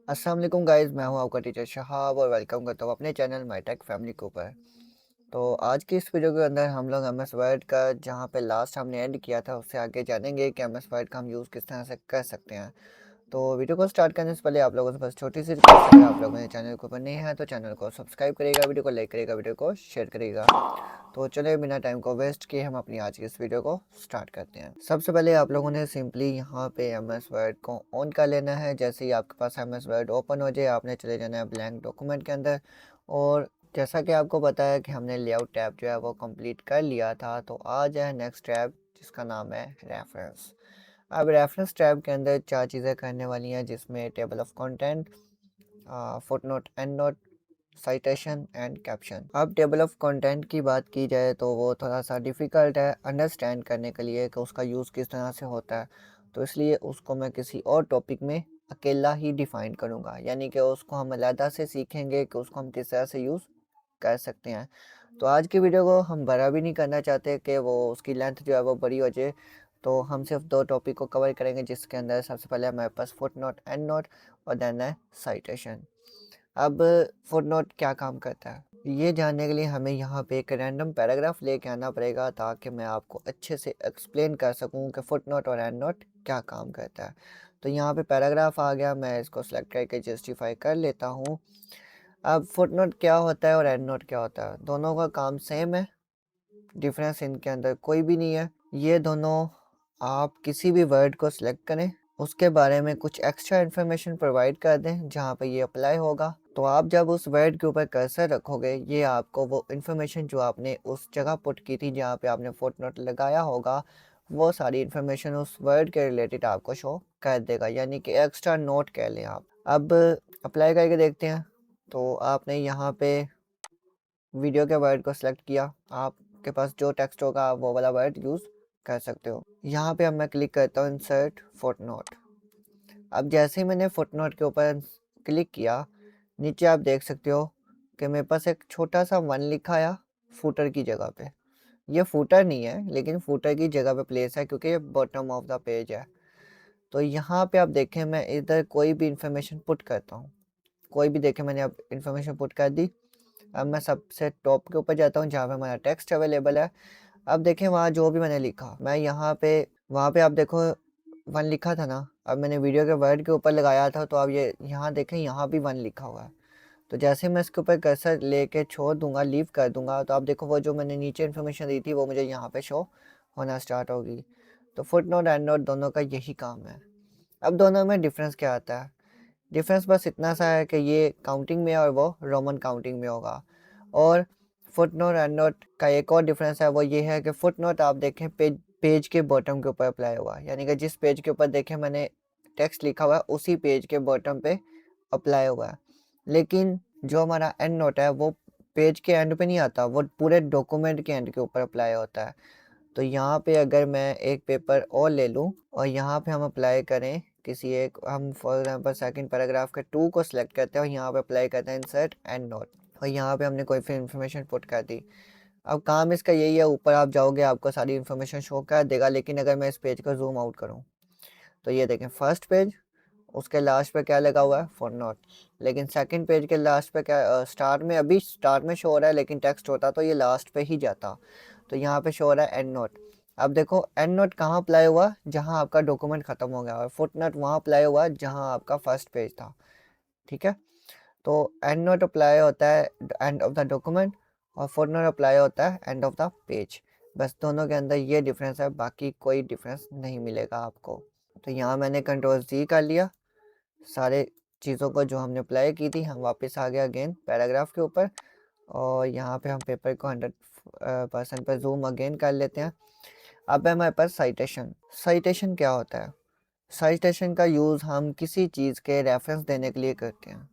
अस्सलाम वालेकुम गाइस, मैं हूं आपका टीचर शहाब और वेलकम करता हूं अपने चैनल माई टेक फैमिली के ऊपर। तो आज की इस वीडियो के अंदर हम लोग एम एस वर्ड का जहां पे लास्ट हमने एंड किया था उससे आगे जानेंगे कि एम एस वर्ड का हम यूज़ किस तरह से कर सकते हैं। तो वीडियो को स्टार्ट करने से पहले आप लोगों से बस छोटी सी रिक्वेस्ट, अगर आप लोग मेरे चैनल के ऊपर नहीं हैं तो चैनल को सब्सक्राइब करिएगा, वीडियो को लाइक करिएगा, वीडियो को शेयर करिएगा। तो चलिए बिना टाइम को वेस्ट किए हम अपनी आज की इस वीडियो को स्टार्ट करते हैं। सबसे पहले आप लोगों ने सिंपली यहाँ पे एम एस वर्ड को ऑन कर लेना है। जैसे ही आपके पास एम एस वर्ड ओपन हो जाए आपने चले जाना है ब्लैंक डॉक्यूमेंट के अंदर। और जैसा कि आपको पता है कि हमने लेआउट टैब जो है वो कंप्लीट कर लिया था, तो आज है नेक्स्ट टैब जिसका नाम है रेफरेंस। अब रेफरेंस टैब के अंदर चार चीज़ें करने वाली हैं, जिसमें table of content, footnote, and note, citation and caption. अब टेबल ऑफ कंटेंट की बात की जाए तो वो थोड़ा सा डिफ़िकल्ट है अंडरस्टैंड करने के लिए कि उसका यूज़ किस तरह से होता है, तो इसलिए उसको मैं किसी और टॉपिक में अकेला ही डिफ़ाइन करूँगा, यानी कि उसको हम अलहदा से सीखेंगे कि उसको हम किस तरह से यूज़ कर सकते हैं। तो आज की वीडियो को हम बड़ा भी नहीं करना चाहते कि वो उसकी लेंथ जो है वो बड़ी हो जाए, तो हम सिर्फ दो टॉपिक को कवर करेंगे, जिसके अंदर सबसे पहले हमारे पास फुट नोट, एंड नोट और देन है साइटेशन। अब फुट नोट क्या काम करता है ये जानने के लिए हमें यहाँ पे एक रैंडम पैराग्राफ लेके आना पड़ेगा, ताकि मैं आपको अच्छे से एक्सप्लेन कर सकूँ कि फुट नोट और एंड नोट क्या काम करता है। तो यहाँ पे पैराग्राफ आ गया, मैं इसको सेलेक्ट करके जस्टिफाई कर लेता हूँ। अब फुट नोट क्या होता है और एंड नोट क्या होता है, दोनों का काम सेम है, डिफरेंस इनके अंदर कोई भी नहीं है। ये दोनों, आप किसी भी वर्ड को सिलेक्ट करें, उसके बारे में कुछ एक्स्ट्रा इन्फॉर्मेशन प्रोवाइड कर दें जहाँ पे ये अप्लाई होगा, तो आप जब उस वर्ड के ऊपर कर्सर रखोगे ये आपको वो इन्फॉर्मेशन जो आपने उस जगह पुट की थी जहाँ पे आपने फुट नोट लगाया होगा, वो सारी इन्फॉर्मेशन उस वर्ड के रिलेटेड आपको शो कर देगा, यानी कि एक्स्ट्रा नोट कह लें आप। अब अप्लाई करके देखते हैं। तो आपने यहाँ पे वीडियो के वर्ड को सिलेक्ट किया, आपके पास जो टेक्स्ट होगा आप वो वाला वर्ड यूज़ कर सकते हो। यहाँ पे अब मैं क्लिक करता हूँ इंसर्ट फुट नोट। अब जैसे ही मैंने फुट नोट के ऊपर क्लिक किया, नीचे आप देख सकते हो कि मेरे पास एक छोटा सा वन लिखा आया फुटर की जगह पे। ये फुटर नहीं है लेकिन फुटर की जगह पे प्लेस है, क्योंकि ये बॉटम ऑफ द पेज है। तो यहाँ पे आप देखें, मैं इधर कोई भी इंफॉर्मेशन पुट करता हूँ, कोई भी देखें मैंने अब इंफॉर्मेशन पुट कर दी। अब मैं सबसे टॉप के ऊपर जाता हूँ जहाँ पे हमारा टेक्स्ट अवेलेबल है। अब देखें वहाँ जो भी मैंने लिखा, मैं यहाँ पे, वहाँ पे आप देखो वन लिखा था ना, अब मैंने वीडियो के वर्ड के ऊपर लगाया था, तो अब ये यहाँ देखें यहाँ भी वन लिखा हुआ है। तो जैसे मैं इसके ऊपर कर्सर लेके छोड़ दूंगा, लीव कर दूंगा, तो आप देखो वो जो मैंने नीचे इन्फॉर्मेशन दी थी वो मुझे यहाँ पे शो होना स्टार्ट होगी। तो फुट नोट, एंड नोट दोनों का यही काम है। अब दोनों में डिफरेंस क्या आता है? डिफरेंस बस इतना सा है कि ये काउंटिंग में और वो रोमन काउंटिंग में होगा। और फुट नोट, एंड नोट का एक और डिफरेंस है, वो ये है कि फुट नोट आप देखें पेज के बॉटम के ऊपर अप्लाई होगा, यानी कि जिस पेज के ऊपर देखें मैंने टेक्स्ट लिखा हुआ है उसी पेज के बॉटम पे अप्लाई होगा। लेकिन जो हमारा एंड नोट है वो पेज के एंड पे नहीं आता, वो पूरे डॉक्यूमेंट के एंड के ऊपर अप्लाई होता है। तो यहाँ पे अगर मैं एक पेपर और ले लूँ और यहाँ पे हम अप्लाई करें किसी एक, हम फॉर एग्जांपल सेकंड पैराग्राफ के टू को सिलेक्ट करते हैं और यहाँ पे अप्लाई करते हैं इंसर्ट एंड नोट, और यहाँ पे हमने कोई फिर इन्फॉर्मेशन पुट कर दी। अब काम इसका यही है, ऊपर आप जाओगे आपको सारी इन्फॉर्मेशन शो कर देगा, लेकिन अगर मैं इस पेज को जूम आउट करूँ तो ये देखें फर्स्ट पेज, उसके लास्ट पे क्या लगा हुआ है, फुट नोट। लेकिन सेकंड पेज के लास्ट पे क्या, स्टार्ट में, अभी स्टार्ट में शो हो रहा है लेकिन टेक्स्ट होता तो ये लास्ट पे ही जाता। तो यहाँ पे शो हो रहा है एंड नोट। अब देखो एंड नोट कहाँ अप्लाई हुआ, जहाँ आपका डॉक्यूमेंट खत्म हो गया, और फुट नोट वहाँ अप्लाई हुआ जहाँ आपका फर्स्ट पेज था। ठीक है, तो एंड नोट अप्लाई होता है एंड ऑफ द डॉक्यूमेंट और फुट नोट अप्लाई होता है एंड ऑफ द पेज। बस दोनों के अंदर ये डिफरेंस है, बाकी कोई डिफरेंस नहीं मिलेगा आपको। तो यहाँ मैंने कंट्रोल जी कर लिया, सारे चीज़ों को जो हमने अप्लाई की थी, हम वापस आ गए अगेन पैराग्राफ के ऊपर, और यहाँ पे हम पेपर को 100% पर जूम अगेन कर लेते हैं। अब है हमारे पास साइटेशन। साइटेशन क्या होता है? साइटेशन का यूज़ हम किसी चीज़ के रेफरेंस देने के लिए करते हैं,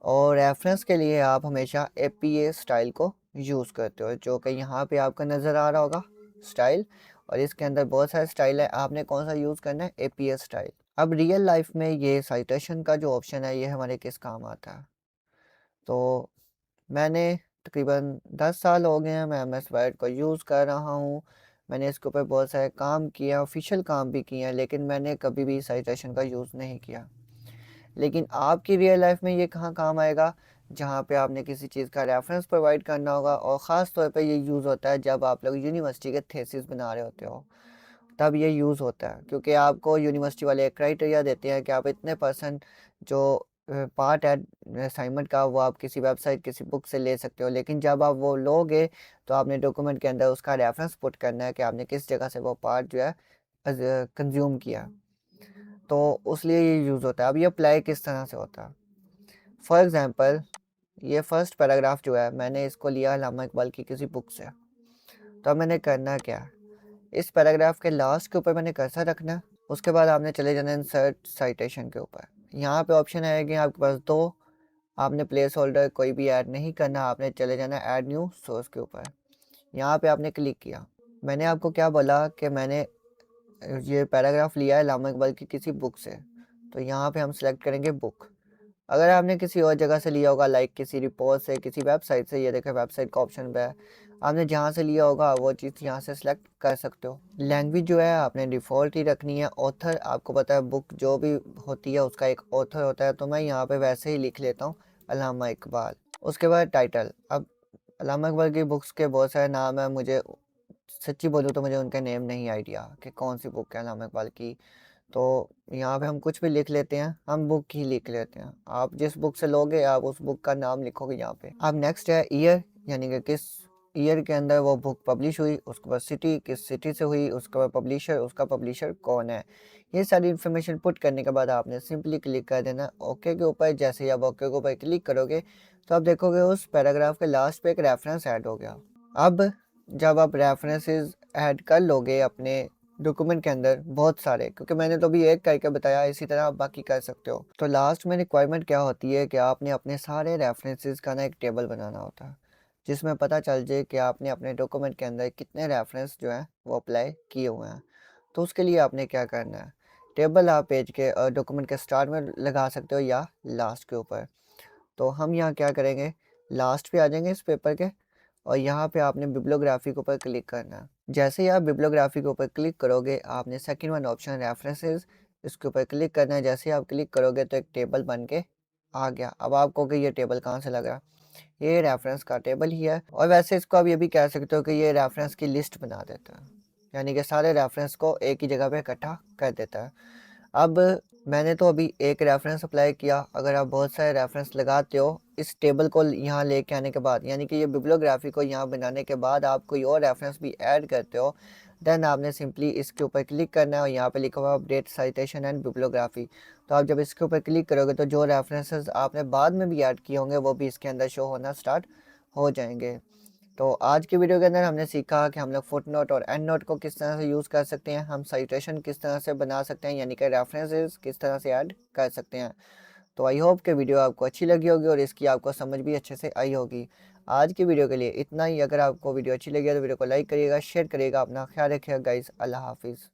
और रेफरेंस के लिए आप हमेशा एपीए स्टाइल को यूज़ करते हो, जो कि यहाँ पे आपका नज़र आ रहा होगा स्टाइल, और इसके अंदर बहुत सारे स्टाइल है, आपने कौन सा यूज़ करना है, एपीए स्टाइल। अब रियल लाइफ में ये साइटेशन का जो ऑप्शन है ये हमारे किस काम आता है? तो मैंने तकरीबन 10 साल हो गए हैं मैं एम एस वर्ड को यूज़ कर रहा हूँ। मैंने इसके ऊपर बहुत सारे काम किए, ऑफिशियल काम भी किए हैं, लेकिन मैंने कभी भी साइटेशन का यूज़ नहीं किया। लेकिन आपकी रियल लाइफ में ये कहाँ काम आएगा, जहाँ पे आपने किसी चीज़ का रेफरेंस प्रोवाइड करना होगा। और ख़ास तौर पे ये यूज़ होता है जब आप लोग यूनिवर्सिटी के थीसिस बना रहे होते हो, तब ये यूज़ होता है। क्योंकि आपको यूनिवर्सिटी वाले एक क्राइटेरिया देते हैं कि आप इतने परसेंट जो पार्ट है असाइनमेंट का, वो आप किसी वेबसाइट किसी बुक से ले सकते हो। लेकिन जब आप वो लोगे तो आपने डॉक्यूमेंट के अंदर उसका रेफरेंस पुट करना है कि आपने किस जगह से वो पार्ट जो है कंज्यूम किया। तो उसलिए ये यूज़ होता है। अब ये अप्लाई किस तरह से होता है, फॉर एग्ज़ाम्पल ये फर्स्ट पैराग्राफ जो है मैंने इसको लिया अल्लामा इकबाल की किसी बुक से। तो अब मैंने करना क्या है, इस पैराग्राफ के लास्ट के ऊपर मैंने कर्सर रखना है। उसके बाद आपने चले जाना इंसर्ट साइटेशन के ऊपर। यहाँ पे ऑप्शन आएगी आपके पास दो, आपने प्लेस होल्डर कोई भी ऐड नहीं करना, आपने चले जाना ऐड न्यू सोर्स के ऊपर। यहाँ पे आपने क्लिक किया। मैंने आपको क्या बोला कि मैंने ये पैराग्राफ लिया है अल्लामा इकबाल की किसी बुक से, तो यहाँ पे हम सेलेक्ट करेंगे बुक। अगर आपने किसी और जगह से लिया होगा, लाइक किसी रिपोर्ट से, किसी वेबसाइट से, ये देखें वेबसाइट का ऑप्शन पे है, आपने जहाँ से लिया होगा वो चीज़ यहाँ से सिलेक्ट कर सकते हो। लैंग्वेज जो है आपने डिफ़ॉल्ट ही रखनी है। ऑथर आपको पता है बुक जो भी होती है उसका एक ऑथर होता है, तो मैं यहाँ पे वैसे ही लिख लेता हूँ अल्लामा इकबाल। उसके बाद टाइटल। अब अल्लामा इकबाल की बुक्स के बहुत सारे नाम हैं, मुझे सच्ची बोलूँ तो मुझे उनका नेम नहीं आइडिया कि कौन सी बुक है अल्लामा इकबाल की। तो यहाँ पे हम कुछ भी लिख लेते हैं, हम बुक ही लिख लेते हैं। आप जिस बुक से लोगे आप उस बुक का नाम लिखोगे यहाँ पे। अब नेक्स्ट है ईयर, यानी कि किस ईयर के अंदर वो बुक पब्लिश हुई। उसके बाद सिटी, किस सिटी से हुई। उसके बाद पब्लिशर, उसका पब्लिशर कौन है। ये सारी इन्फॉर्मेशन पुट करने के बाद आपने सिंपली क्लिक कर देना ओके के ऊपर। जैसे ही आप ओके के ऊपर क्लिक करोगे तो आप देखोगे उस पैराग्राफ के लास्ट पे एक रेफरेंस ऐड हो गया। अब जब आप रेफरेंसेस ऐड कर लोगे अपने डॉक्यूमेंट के अंदर बहुत सारे, क्योंकि मैंने तो अभी एक करके बताया, इसी तरह आप बाकी कर सकते हो। तो लास्ट में रिक्वायरमेंट क्या होती है कि आपने अपने सारे रेफरेंसेस का ना एक टेबल बनाना होता है, जिसमें पता चल जाए कि आपने अपने डॉक्यूमेंट के अंदर कितने रेफरेंस जो हैं वो अप्लाई किए हुए हैं। तो उसके लिए आपने क्या करना है, टेबल आप पेज के डॉक्यूमेंट के स्टार्ट में लगा सकते हो या लास्ट के ऊपर। तो हम यहाँ क्या करेंगे, लास्ट पे आ जाएंगे इस पेपर के, और यहाँ पे आपने बिब्लियोग्राफी के ऊपर क्लिक करना है। जैसे ही आप बिब्लियोग्राफी के ऊपर क्लिक करोगे आपने सेकंड वन ऑप्शन रेफरेंसेस, इसके ऊपर क्लिक करना है। जैसे ही आप क्लिक करोगे तो एक टेबल बन के आ गया। अब आप कहोगे ये टेबल कहाँ से लगा, ये रेफरेंस का टेबल ही है। और वैसे इसको आप ये भी कह सकते हो कि ये रेफरेंस की लिस्ट बना देता है, यानी कि सारे रेफरेंस को एक ही जगह पे इकट्ठा कर देता है। अब मैंने तो अभी एक रेफरेंस अप्लाई किया। अगर आप बहुत सारे रेफरेंस लगाते हो इस टेबल को यहाँ लेके आने के बाद, यानी कि ये बिब्लियोग्राफी को यहाँ बनाने के बाद आप कोई और रेफरेंस भी ऐड करते हो, देन आपने सिंपली इसके ऊपर क्लिक करना है और यहाँ पे लिखा हुआ अपडेट साइटेशन एंड बिब्लियोग्राफी। तो आप जब इसके ऊपर क्लिक करोगे तो जो रेफरेंसेस आपने बाद में भी ऐड किए होंगे वो भी इसके अंदर शो होना स्टार्ट हो जाएंगे। तो आज की वीडियो के अंदर हमने सीखा कि हम लोग फुट नोट और एंड नोट को किस तरह से यूज़ कर सकते हैं, हम साइटेशन किस तरह से बना सकते हैं, यानी कि रेफरेंसेस किस तरह से ऐड कर सकते हैं। तो आई होप कि वीडियो आपको अच्छी लगी होगी और इसकी आपको समझ भी अच्छे से आई होगी। आज की वीडियो के लिए इतना ही। अगर आपको वीडियो अच्छी लगी है तो वीडियो को लाइक करिएगा, शेयर करिएगा। अपना ख्याल रखिएगा गाइस। अल्लाह हाफिज़।